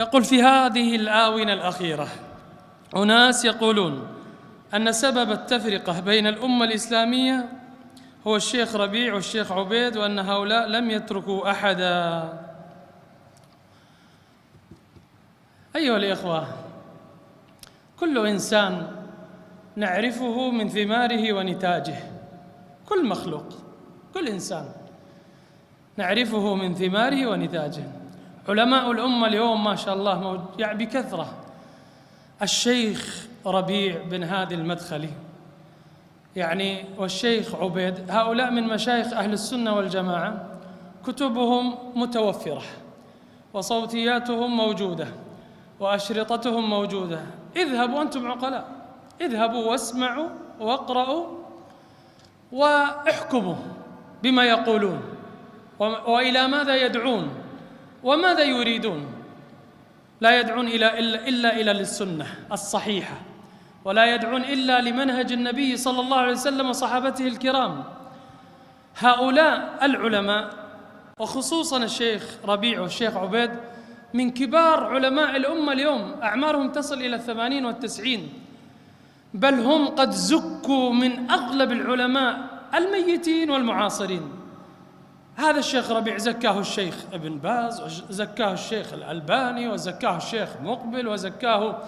يقول في هذه الآونة الأخيرة أناس يقولون أن سبب التفرقة بين الأمة الإسلامية هو الشيخ ربيع والشيخ عبيد، وأن هؤلاء لم يتركوا أحدا. أيها الإخوة، كل إنسان نعرفه من ثماره ونتاجه، كل مخلوق، كل إنسان نعرفه من ثماره ونتاجه. علماء الأمة اليوم ما شاء الله يعني بكثرة. الشيخ ربيع بن هادي المدخلي والشيخ عبيد، هؤلاء من مشايخ أهل السنة والجماعة، كتبهم متوفرة وصوتياتهم موجودة وأشرطتهم موجودة. اذهبوا أنتم عقلاء، اذهبوا واسمعوا واقرأوا واحكموا بما يقولون وإلى ماذا يدعون وماذا يريدون. لا يدعون إلا إلى السنة الصحيحة، ولا يدعون إلا لمنهج النبي صلى الله عليه وسلم وصحابته الكرام. هؤلاء العلماء وخصوصا الشيخ ربيع والشيخ عبيد من كبار علماء الأمة اليوم، أعمارهم تصل إلى 80 و90، بل هم قد زكوا من أغلب العلماء الميتين والمعاصرين. هذا الشيخ ربيع زكاه الشيخ ابن باز، وزكاه الشيخ الألباني، وزكاه الشيخ مقبل، وزكاه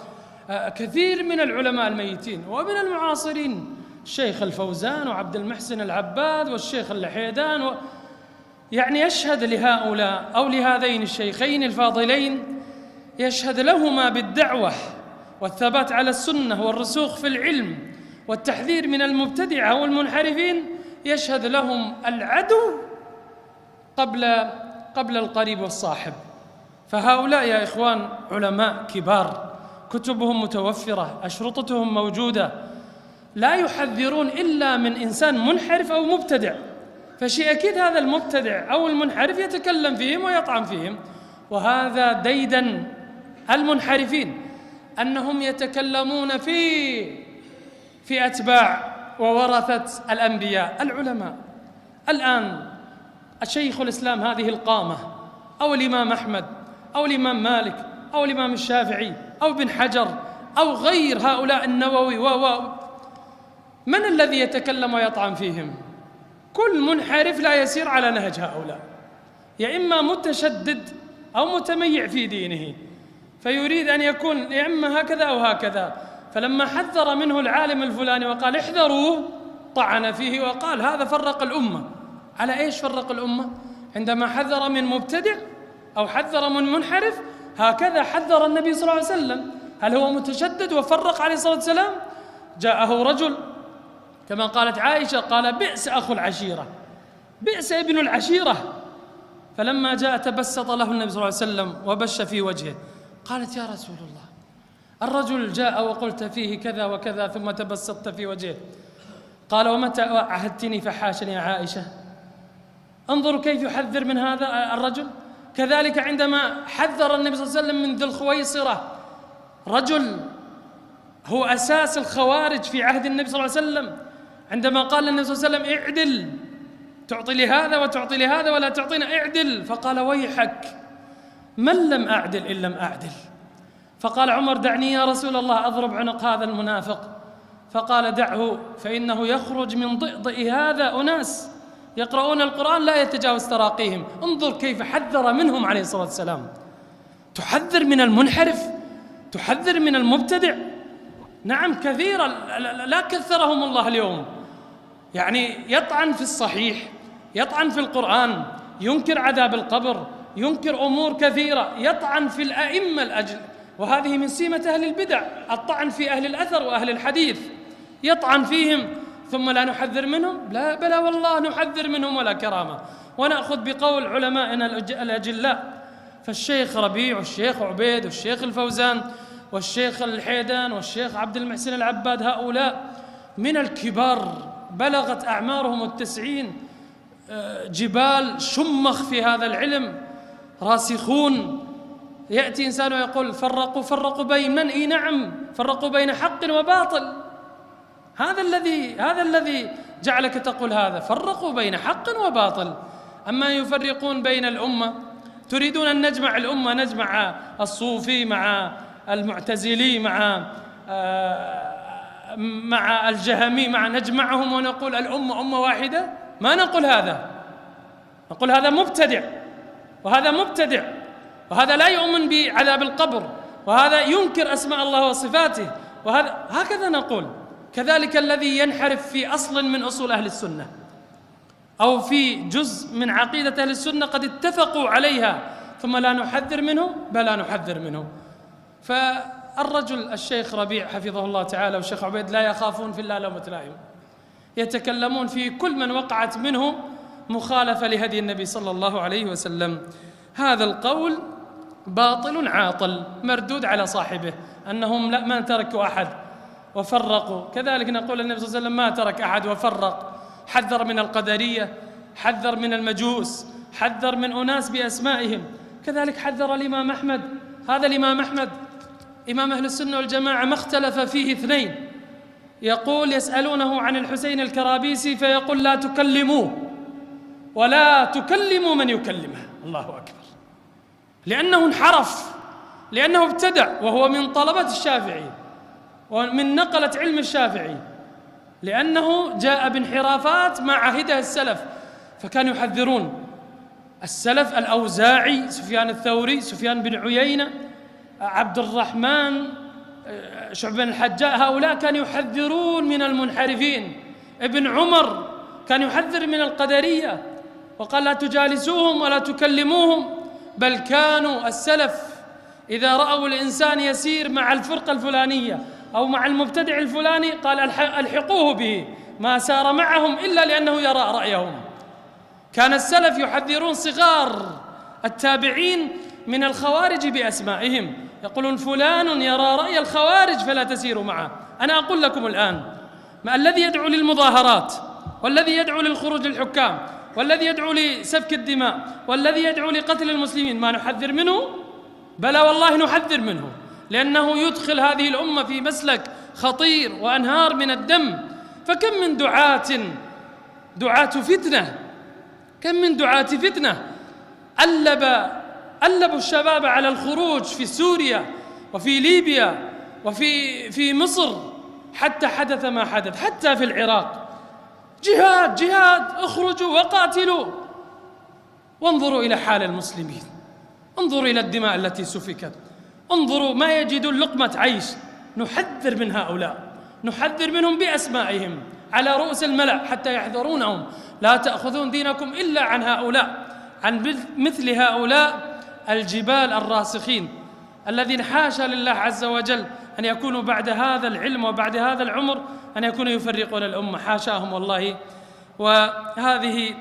كثير من العلماء الميتين ومن المعاصرين، الشيخ الفوزان وعبد المحسن العباد والشيخ اللحيدان يشهد لهؤلاء أو لهذين الشيخين الفاضلين، يشهد لهما بالدعوة والثبات على السنة والرسوخ في العلم والتحذير من المبتدعة والمنحرفين، يشهد لهم العدو قبل القريب والصاحب. فهؤلاء يا إخوان علماء كبار، كتبهم متوفرة، أشرطتهم موجودة، لا يحذرون إلا من إنسان منحرف أو مبتدع، فشيء أكيد هذا المبتدع أو المنحرف يتكلم فيهم ويطعن فيهم. وهذا ديدن المنحرفين، أنهم يتكلمون في أتباع وورثة الأنبياء العلماء. الآن الشيخ الإسلام هذه القامة، أو الإمام أحمد، أو الإمام مالك، أو الإمام الشافعي، أو ابن حجر، أو غير هؤلاء النووي من الذي يتكلم ويطعن فيهم؟ كل منحرف لا يسير على نهج هؤلاء، يا إما متشدد أو متميع في دينه، فيريد أن يكون يا إما هكذا أو هكذا. فلما حذر منه العالم الفلاني وقال احذروه، طعن فيه وقال هذا فرق الأمة. على إيش فرق الأمة؟ عندما حذر من مبتدع أو حذر من منحرف، هكذا حذر النبي صلى الله عليه وسلم. هل هو متشدد وفرق عليه الصلاة والسلام؟ جاءه رجل كما قالت عائشة، قال بئس أخو العشيرة، بئس ابن العشيرة. فلما جاء تبسط له النبي صلى الله عليه وسلم وبش في وجهه. قالت يا رسول الله، الرجل جاء وقلت فيه كذا وكذا ثم تبسطت في وجهه. قال ومتى عهدتني فحاشني يا عائشة؟ انظروا كيف يحذر من هذا الرجل. كذلك عندما حذر النبي صلى الله عليه وسلم من ذي الخويصرة، رجل هو أساس الخوارج في عهد النبي صلى الله عليه وسلم، عندما قال النبي صلى الله عليه وسلم اعدل، تعطي لهذا وتعطي لهذا ولا تعطينا، اعدل. فقال ويحك، من لم أعدل إن لم أعدل. فقال عمر دعني يا رسول الله أضرب عنق هذا المنافق. فقال دعه فإنه يخرج من ضئضئ هذا أناس يقرؤون القرآن لا يتجاوز تراقيهم. انظر كيف حذر منهم عليه الصلاة والسلام. تحذر من المنحرف، تحذر من المبتدع. نعم كثيرا، لا كثرهم الله اليوم، يطعن في الصحيح، يطعن في القرآن، ينكر عذاب القبر، ينكر أمور كثيرة، يطعن في الأئمة الأجل، وهذه من سمة أهل البدع، الطعن في أهل الأثر وأهل الحديث، يطعن فيهم ثم لا نحذر منهم. لا بلى والله نحذر منهم ولا كرامة، ونأخذ بقول علمائنا الأجلاء. فالشيخ ربيع والشيخ عبيد والشيخ الفوزان والشيخ اللحيدان والشيخ عبد المحسن العباد، هؤلاء من الكبار، بلغت أعمارهم 90، جبال شمخ في هذا العلم، راسخون. يأتي إنسان ويقول فرقوا بين من؟ نعم، فرقوا بين حق وباطل. هذا الذي جعلك تقول هذا، فرقوا بين حق وباطل. أما يفرقون بين الأمة تريدون أن نجمع الأمة، نجمع الصوفي مع المعتزلي مع الجهمي، نجمعهم ونقول الأمة أمة واحدة؟ ما نقول هذا، نقول هذا مبتدع، وهذا مبتدع، وهذا لا يؤمن بعذاب القبر، وهذا ينكر أسماء الله وصفاته، وهذا هكذا نقول. كذلك الذي ينحرف في أصل من أصول أهل السنة أو في جزء من عقيدة أهل السنة قد اتفقوا عليها ثم لا نحذر منه، بل لا نحذر منه. فالرجل الشيخ ربيع حفظه الله تعالى والشيخ عبيد لا يخافون في الله لومة لائم، يتكلمون في كل من وقعت منه مخالفة لهدي النبي صلى الله عليه وسلم. هذا القول باطل عاطل مردود على صاحبه، أنهم ما تركوا أحد وفرقوا. كذلك نقول النبي صلى الله عليه وسلم ما ترك أحد وفرق، حذر من القدرية، حذر من المجوس، حذر من أناس بأسمائهم. كذلك حذر الإمام أحمد. هذا الإمام أحمد إمام أهل السنة والجماعة ما اختلف فيه اثنين، يقول يسألونه عن الحسين الكرابيسي فيقول لا تكلموه ولا تكلموا من يكلمه. الله أكبر، لأنه انحرف، لأنه ابتدع، وهو من طلبة الشافعي ومن نقلة علم الشافعي، لأنه جاء بانحرافات ما عهدها السلف. فكانوا يحذرون السلف، الأوزاعي، سفيان الثوري، سفيان بن عيينة، عبد الرحمن، شعب بن الحجاج، هؤلاء كانوا يحذرون من المنحرفين. ابن عمر كان يحذر من القدرية وقال لا تجالسوهم ولا تكلموهم. بل كانوا السلف إذا رأوا الإنسان يسير مع الفرقة الفلانية أو مع المبتدع الفلاني قال ألحقوه به، ما سار معهم إلا لأنه يرى رأيهم. كان السلف يحذرون صغار التابعين من الخوارج بأسمائهم، يقولون فلان يرى رأي الخوارج فلا تسيروا معه. أنا أقول لكم الآن، ما الذي يدعو للمظاهرات، والذي يدعو للخروج للحكام، والذي يدعو لسفك الدماء، والذي يدعو لقتل المسلمين، ما نحذر منه؟ بلى والله نحذر منه، لأنه يدخل هذه الأمة في مسلك خطير وأنهار من الدم. فكم من دعاة فتنة، كم من دعاة فتنة ألبوا الشباب على الخروج في سوريا وفي ليبيا وفي مصر، حتى حدث ما حدث. حتى في العراق جهاد جهاد، اخرجوا وقاتلوا. وانظروا إلى حال المسلمين، انظروا إلى الدماء التي سفكت، انظروا ما يجدون لقمة عيش. نحذر من هؤلاء، نحذر منهم بأسمائهم على رؤوس الملأ حتى يحذرونهم. لا تأخذون دينكم إلا عن هؤلاء، عن مثل هؤلاء الجبال الراسخين الذين حاشا لله عز وجل أن يكونوا بعد هذا العلم وبعد هذا العمر أن يكونوا يفرقون الأمة، حاشاهم والله. وهذه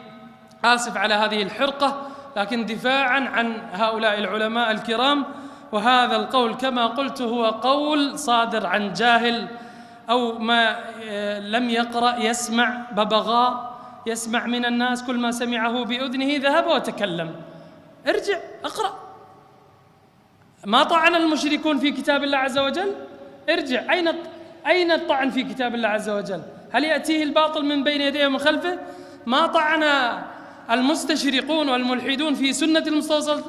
آسف على هذه الحرقة، لكن دفاعا عن هؤلاء العلماء الكرام. وهذا القول كما قلت هو قول صادر عن جاهل أو ما لم يقرأ، يسمع ببغاء، يسمع من الناس كل ما سمعه بأذنه ذهب وتكلم. ارجع اقرأ، ما طعن المشركون في كتاب الله عز وجل؟ ارجع، أين الطعن في كتاب الله عز وجل؟ هل يأتيه الباطل من بين يديه ومن خلفه؟ ما طعن المستشرقون والملحدون في سنة المصطفى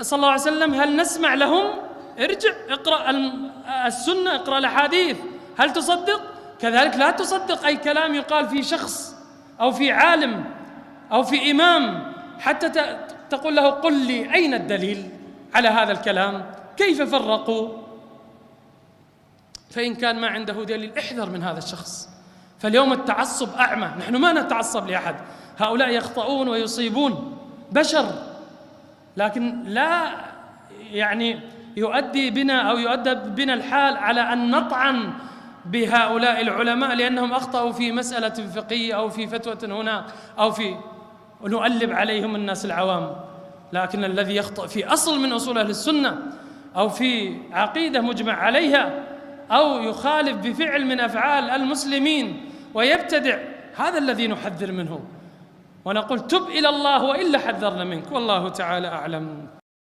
صلى الله عليه وسلم؟ هل نسمع لهم؟ ارجع اقرأ السنة، اقرأ الأحاديث، هل تصدق؟ كذلك لا تصدق أي كلام يقال في شخص أو في عالم أو في إمام حتى تقول له قل لي أين الدليل على هذا الكلام؟ كيف فرقوا؟ فإن كان ما عنده دليل احذر من هذا الشخص. فاليوم التعصب أعمى، نحن ما نتعصب لأحد، هؤلاء يخطئون ويصيبون، بشر، لكن لا يؤدي بنا أو يؤدب بنا الحال على أن نطعن بهؤلاء العلماء لأنهم أخطأوا في مسألة فقهية أو في فتوى هنا أو ونؤلب عليهم الناس العوام. لكن الذي يخطئ في أصل من أصول أهل السنة أو في عقيدة مجمع عليها أو يخالف بفعل من أفعال المسلمين ويبتدع، هذا الذي نحذر منه ونقول تب إلى الله وإلا حذرنا منك. والله تعالى أعلم.